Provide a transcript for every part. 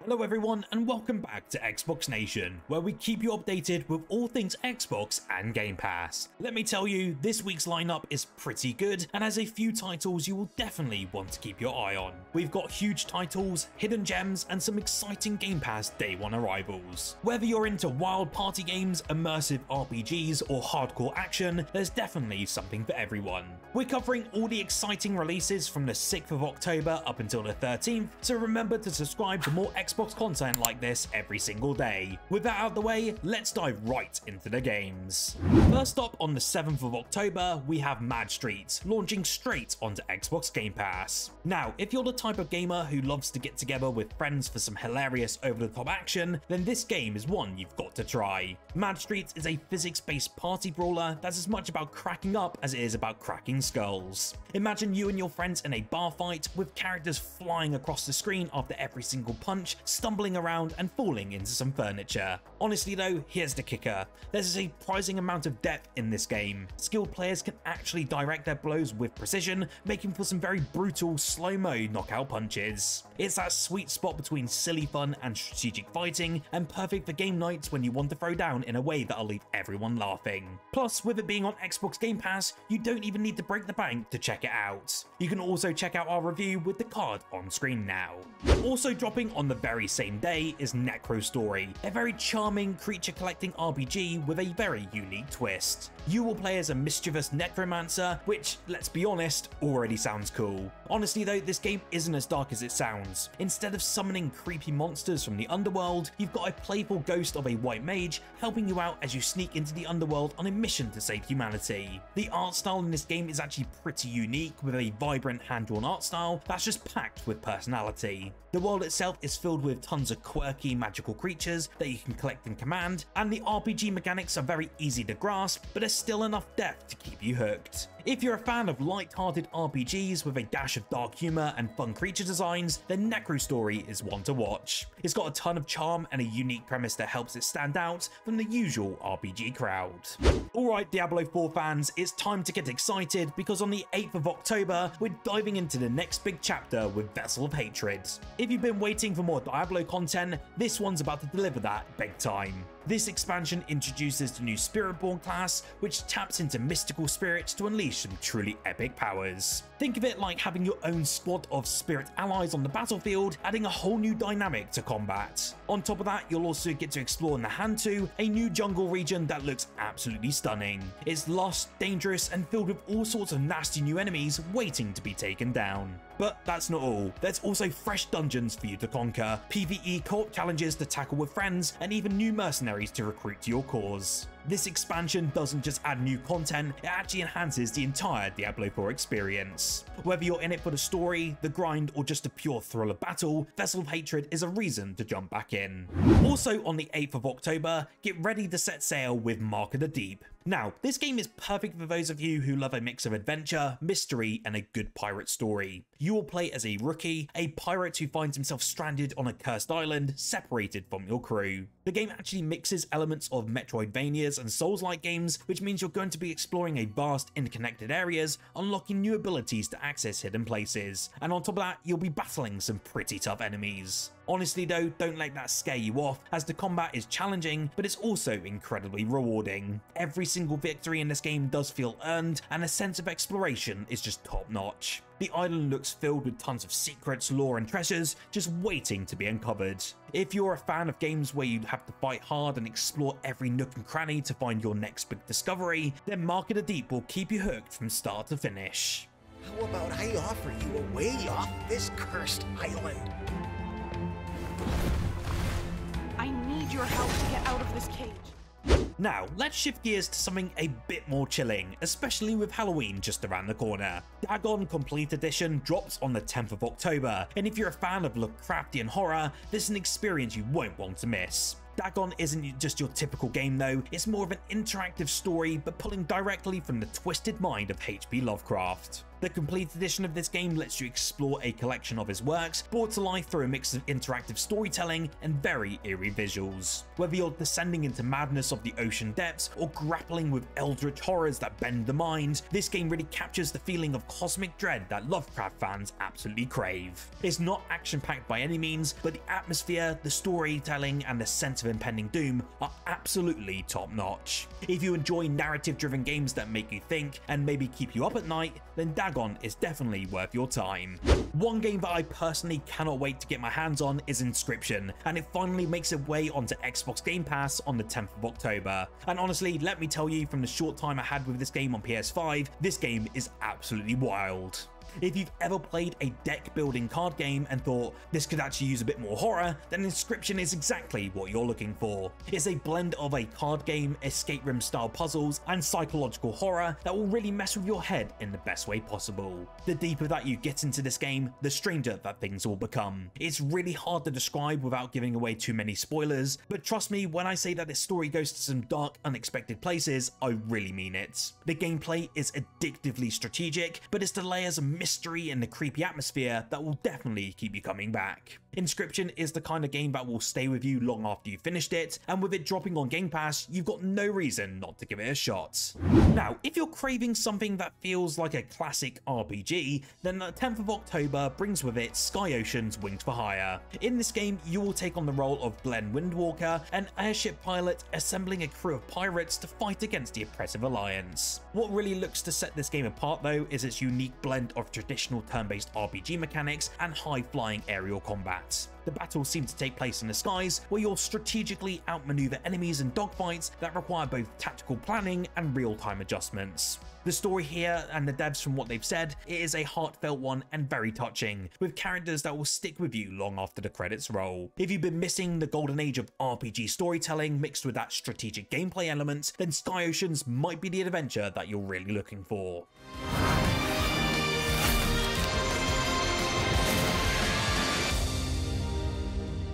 Hello everyone and welcome back to Xbox Nation, where we keep you updated with all things Xbox and Game Pass. Let me tell you, this week's lineup is pretty good and has a few titles you will definitely want to keep your eye on. We've got huge titles, hidden gems, and some exciting Game Pass Day 1 arrivals. Whether you're into wild party games, immersive RPGs, or hardcore action, there's definitely something for everyone. We're covering all the exciting releases from the 6th of October up until the 13th, so remember to subscribe for more Xbox content like this every single day. With that out of the way, let's dive right into the games. First up, on the 7th of October, we have Mad Street, launching straight onto Xbox Game Pass. Now, if you're the type of gamer who loves to get together with friends for some hilarious over-the-top action, then this game is one you've got to try. Mad Street is a physics-based party brawler that's as much about cracking up as it is about cracking skulls. Imagine you and your friends in a bar fight with characters flying across the screen after every single punch, stumbling around and falling into some furniture. Honestly though, here's the kicker. There's a surprising amount of depth in this game. Skilled players can actually direct their blows with precision, making for some very brutal slow-mo knockout punches. It's that sweet spot between silly fun and strategic fighting, and perfect for game nights when you want to throw down in a way that'll leave everyone laughing. Plus, with it being on Xbox Game Pass, you don't even need to break the bank to check it out. You can also check out our review with the card on screen now. Also dropping on the very same day is Necro Story, a very charming creature collecting RPG with a very unique twist. You will play as a mischievous necromancer, which, let's be honest, already sounds cool. Honestly though, this game isn't as dark as it sounds. Instead of summoning creepy monsters from the underworld, you've got a playful ghost of a white mage helping you out as you sneak into the underworld on a mission to save humanity. The art style in this game is actually pretty unique, with a vibrant hand-drawn art style that's just packed with personality. The world itself is filled with tons of quirky magical creatures that you can collect and command, and the RPG mechanics are very easy to grasp, but there's still enough depth to keep you hooked. If you're a fan of light-hearted RPGs with a dash of dark humor and fun creature designs, then Necro Story is one to watch. It's got a ton of charm and a unique premise that helps it stand out from the usual RPG crowd. Alright Diablo 4 fans, it's time to get excited because on the 8th of October, we're diving into the next big chapter with Vessel of Hatred. If you've been waiting for more Diablo content, this one's about to deliver that big time. This expansion introduces the new Spiritborn class, which taps into mystical spirits to unleash some truly epic powers. Think of it like having your own squad of spirit allies on the battlefield, adding a whole new dynamic to combat. On top of that, you'll also get to explore Nahantu, a new jungle region that looks absolutely stunning. It's lush, dangerous, and filled with all sorts of nasty new enemies waiting to be taken down. But that's not all. There's also fresh dungeons for you to conquer, PvE co-op challenges to tackle with friends, and even new mercenaries to recruit to your cause. This expansion doesn't just add new content, it actually enhances the entire Diablo 4 experience. Whether you're in it for the story, the grind, or just a pure thrill of battle, Vessel of Hatred is a reason to jump back in. Also on the 8th of October, get ready to set sail with Mark of the Deep. Now, this game is perfect for those of you who love a mix of adventure, mystery, and a good pirate story. You will play as a rookie, a pirate who finds himself stranded on a cursed island, separated from your crew. The game actually mixes elements of Metroidvanias and Souls-like games, which means you're going to be exploring a vast interconnected areas, unlocking new abilities to access hidden places. And on top of that, you'll be battling some pretty tough enemies. Honestly though, don't let that scare you off, as the combat is challenging, but it's also incredibly rewarding. Every single victory in this game does feel earned, and a sense of exploration is just top notch. The island looks filled with tons of secrets, lore, and treasures just waiting to be uncovered. If you're a fan of games where you have to fight hard and explore every nook and cranny to find your next big discovery, then Mark of the Deep will keep you hooked from start to finish. How about I offer you a way off this cursed island? I need your help to get out of this cage. Now, let's shift gears to something a bit more chilling, especially with Halloween just around the corner. Dagon Complete Edition drops on the 10th of October, and if you're a fan of Lovecraftian horror, this is an experience you won't want to miss. Dagon isn't just your typical game though, it's more of an interactive story but pulling directly from the twisted mind of H.P. Lovecraft. The complete edition of this game lets you explore a collection of his works, brought to life through a mix of interactive storytelling and very eerie visuals. Whether you're descending into madness of the ocean depths or grappling with eldritch horrors that bend the mind, this game really captures the feeling of cosmic dread that Lovecraft fans absolutely crave. It's not action-packed by any means, but the atmosphere, the storytelling, and the sense of impending doom are absolutely top-notch. If you enjoy narrative-driven games that make you think and maybe keep you up at night, then Dagon is definitely worth your time. One game that I personally cannot wait to get my hands on is Inscryption, and it finally makes its way onto Xbox Game Pass on the 10th of October. And honestly, let me tell you, from the short time I had with this game on PS5, this game is absolutely wild. If you've ever played a deck building card game and thought this could actually use a bit more horror, then Inscryption is exactly what you're looking for. It's a blend of a card game, escape room style puzzles, and psychological horror that will really mess with your head in the best way possible. The deeper that you get into this game, the stranger that things will become. It's really hard to describe without giving away too many spoilers, but trust me when I say that this story goes to some dark, unexpected places, I really mean it. The gameplay is addictively strategic, but it's the layers of mystery and the creepy atmosphere that will definitely keep you coming back. Inscryption is the kind of game that will stay with you long after you finished it, and with it dropping on Game Pass, you've got no reason not to give it a shot. Now, if you're craving something that feels like a classic RPG, then the 10th of October brings with it Sky-Ocean's Wings for Hire. In this game, you will take on the role of Glenn Windwalker, an airship pilot assembling a crew of pirates to fight against the oppressive Alliance. What really looks to set this game apart though is its unique blend of traditional turn-based RPG mechanics and high-flying aerial combat. The battles seem to take place in the skies, where you'll strategically outmaneuver enemies in dogfights that require both tactical planning and real-time adjustments. The story here, and the devs from what they've said, it is a heartfelt one and very touching, with characters that will stick with you long after the credits roll. If you've been missing the golden age of RPG storytelling mixed with that strategic gameplay element, then Sky-Oceans might be the adventure that you're really looking for.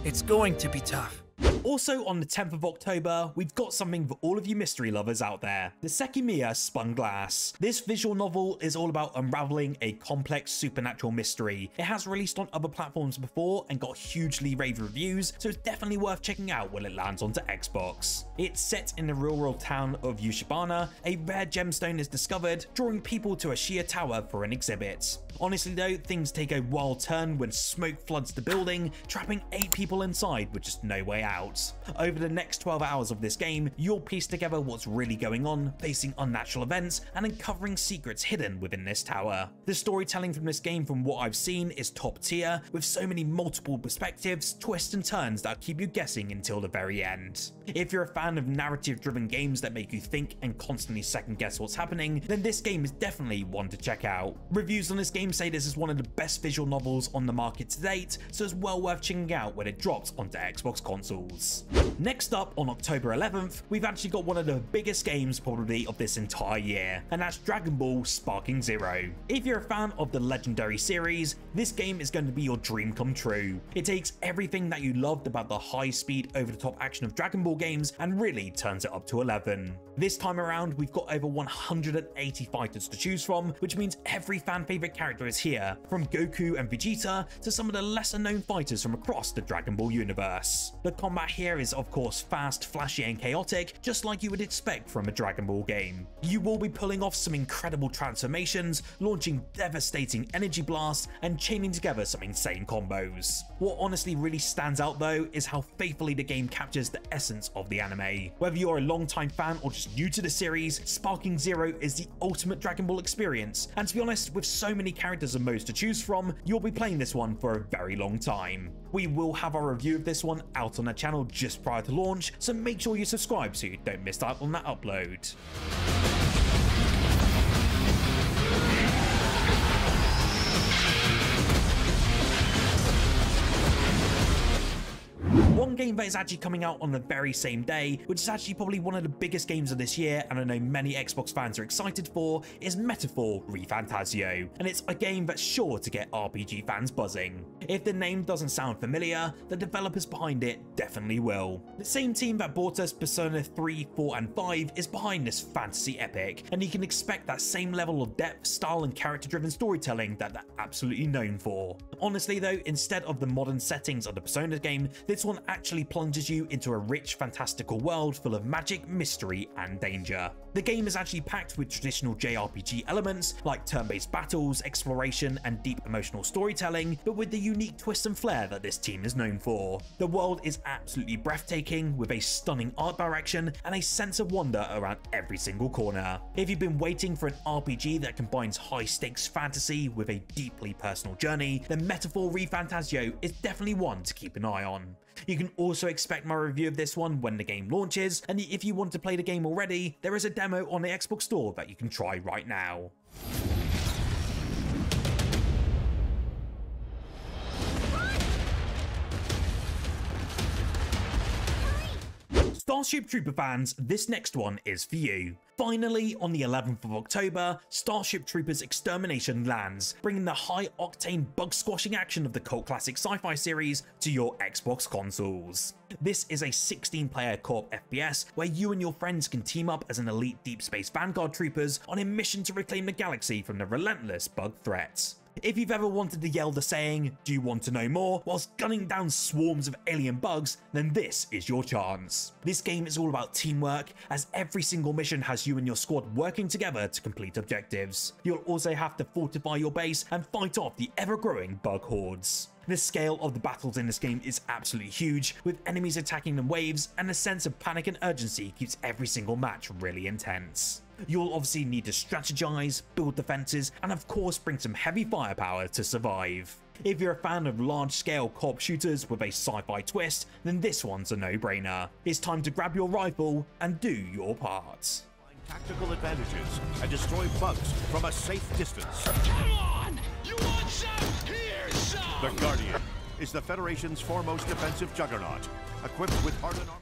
It's going to be tough. Also on the 10th of October, we've got something for all of you mystery lovers out there, the Sekimiya Spun Glass. This visual novel is all about unraveling a complex supernatural mystery. It has released on other platforms before and got hugely rave reviews, so it's definitely worth checking out when it lands onto Xbox. It's set in the real-world town of Yushibana. A rare gemstone is discovered, drawing people to Ashia Tower for an exhibit. Honestly though, things take a wild turn when smoke floods the building, trapping 8 people inside with just no way out. Over the next 12 hours of this game, you'll piece together what's really going on, facing unnatural events, and uncovering secrets hidden within this tower. The storytelling from this game, from what I've seen, is top tier, with so many multiple perspectives, twists and turns that keep you guessing until the very end. If you're a fan of narrative-driven games that make you think and constantly second-guess what's happening, then this game is definitely one to check out. Reviews on this game say this is one of the best visual novels on the market to date, so it's well worth checking out when it drops onto Xbox consoles. Next up, on October 11th, we've actually got one of the biggest games probably of this entire year, and that's Dragon Ball Sparking Zero. If you're a fan of the legendary series, this game is going to be your dream come true. It takes everything that you loved about the high-speed, over-the-top action of Dragon Ball games and really turns it up to 11. This time around, we've got over 180 fighters to choose from, which means every fan-favorite character is here, from Goku and Vegeta to some of the lesser-known fighters from across the Dragon Ball universe. The combat here is of course fast, flashy and chaotic, just like you would expect from a Dragon Ball game. You will be pulling off some incredible transformations, launching devastating energy blasts, and chaining together some insane combos. What honestly really stands out though is how faithfully the game captures the essence of the anime. Whether you're a long-time fan or just new to the series, Sparking Zero is the ultimate Dragon Ball experience, and to be honest, with so many characters and modes to choose from, you'll be playing this one for a very long time. We will have our review of this one out on the channel just prior to launch, so make sure you subscribe so you don't miss out on that upload. One game that is actually coming out on the very same day, which is actually probably one of the biggest games of this year and I know many Xbox fans are excited for, is Metaphor ReFantazio, and it's a game that's sure to get RPG fans buzzing. If the name doesn't sound familiar, the developers behind it definitely will. The same team that brought us Persona 3, 4 and 5 is behind this fantasy epic, and you can expect that same level of depth, style and character-driven storytelling that they're absolutely known for. Honestly though, instead of the modern settings of the Persona game, this one actually plunges you into a rich, fantastical world full of magic, mystery and danger. The game is actually packed with traditional JRPG elements like turn-based battles, exploration and deep emotional storytelling, but with the unique twist and flair that this team is known for. The world is absolutely breathtaking, with a stunning art direction and a sense of wonder around every single corner. If you've been waiting for an RPG that combines high-stakes fantasy with a deeply personal journey, then Metaphor ReFantazio is definitely one to keep an eye on. You can also expect my review of this one when the game launches, and if you want to play the game already, there is a demo on the Xbox Store that you can try right now. Starship Trooper fans, this next one is for you. Finally, on the 11th of October, Starship Troopers Extermination lands, bringing the high-octane bug-squashing action of the cult classic sci-fi series to your Xbox consoles. This is a 16-player co-op FPS where you and your friends can team up as an elite Deep Space Vanguard troopers on a mission to reclaim the galaxy from the relentless bug threats. If you've ever wanted to yell the saying, "Do you want to know more?" whilst gunning down swarms of alien bugs, then this is your chance. This game is all about teamwork, as every single mission has you and your squad working together to complete objectives. You'll also have to fortify your base and fight off the ever-growing bug hordes. The scale of the battles in this game is absolutely huge, with enemies attacking in waves, and a sense of panic and urgency keeps every single match really intense. You'll obviously need to strategize, build defenses, and of course bring some heavy firepower to survive. If you're a fan of large-scale co-op shooters with a sci-fi twist, then this one's a no-brainer. It's time to grab your rifle and do your part. Tactical advantages and destroy bugs from a safe distance. Come on! You want some? Here's some! The Guardian is the Federation's foremost defensive juggernaut, equipped with hardened armor.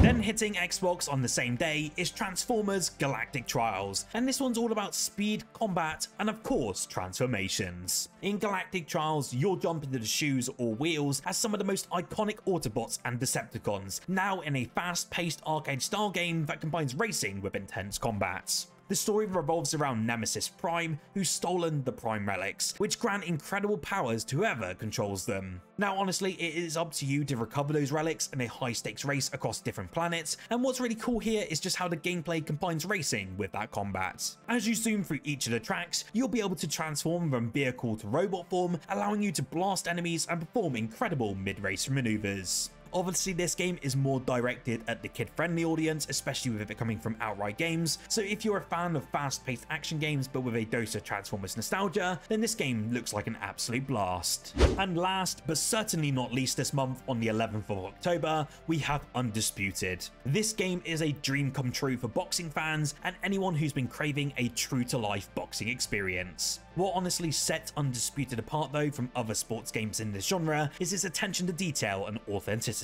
Then hitting Xbox on the same day is Transformers Galactic Trials, and this one's all about speed, combat, and of course transformations. In Galactic Trials, you'll jump into the shoes or wheels as some of the most iconic Autobots and Decepticons, now in a fast-paced arcade-style game that combines racing with intense combats. The story revolves around Nemesis Prime, who's stolen the Prime Relics, which grant incredible powers to whoever controls them. Now honestly, it is up to you to recover those relics in a high-stakes race across different planets, and what's really cool here is just how the gameplay combines racing with that combat. As you zoom through each of the tracks, you'll be able to transform from vehicle to robot form, allowing you to blast enemies and perform incredible mid-race maneuvers. Obviously, this game is more directed at the kid-friendly audience, especially with it coming from Outright Games, so if you're a fan of fast-paced action games but with a dose of Transformers nostalgia, then this game looks like an absolute blast. And last, but certainly not least this month, on the 11th of October, we have Undisputed. This game is a dream come true for boxing fans and anyone who's been craving a true-to-life boxing experience. What honestly sets Undisputed apart though from other sports games in this genre is its attention to detail and authenticity.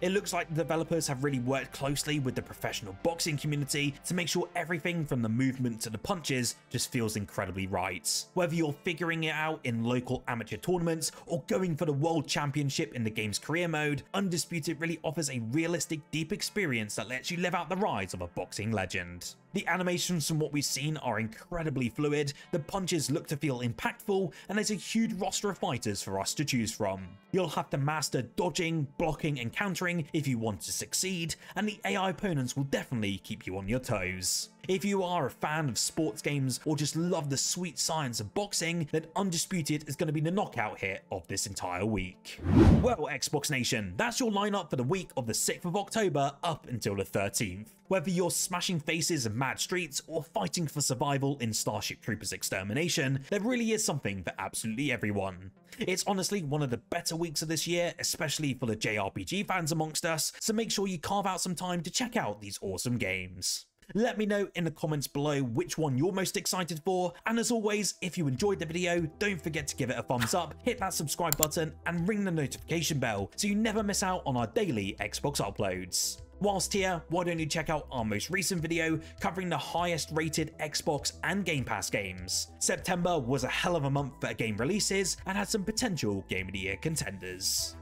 It looks like the developers have really worked closely with the professional boxing community to make sure everything from the movement to the punches just feels incredibly right. Whether you're figuring it out in local amateur tournaments or going for the world championship in the game's career mode, Undisputed really offers a realistic, deep experience that lets you live out the rise of a boxing legend. The animations from what we've seen are incredibly fluid, the punches look to feel impactful, and there's a huge roster of fighters for us to choose from. You'll have to master dodging, blocking, and countering if you want to succeed, and the AI opponents will definitely keep you on your toes. If you are a fan of sports games or just love the sweet science of boxing, then Undisputed is going to be the knockout hit of this entire week. Well, Xbox Nation, that's your lineup for the week of the 6th of October up until the 13th. Whether you're smashing faces in mad streets or fighting for survival in Starship Troopers Extermination, there really is something for absolutely everyone. It's honestly one of the better weeks of this year, especially for the JRPG fans amongst us, so make sure you carve out some time to check out these awesome games. Let me know in the comments below which one you're most excited for, and as always, if you enjoyed the video, don't forget to give it a thumbs up, hit that subscribe button, and ring the notification bell so you never miss out on our daily Xbox uploads. Whilst here, why don't you check out our most recent video covering the highest rated Xbox and Game Pass games. September was a hell of a month for game releases and had some potential Game of the Year contenders.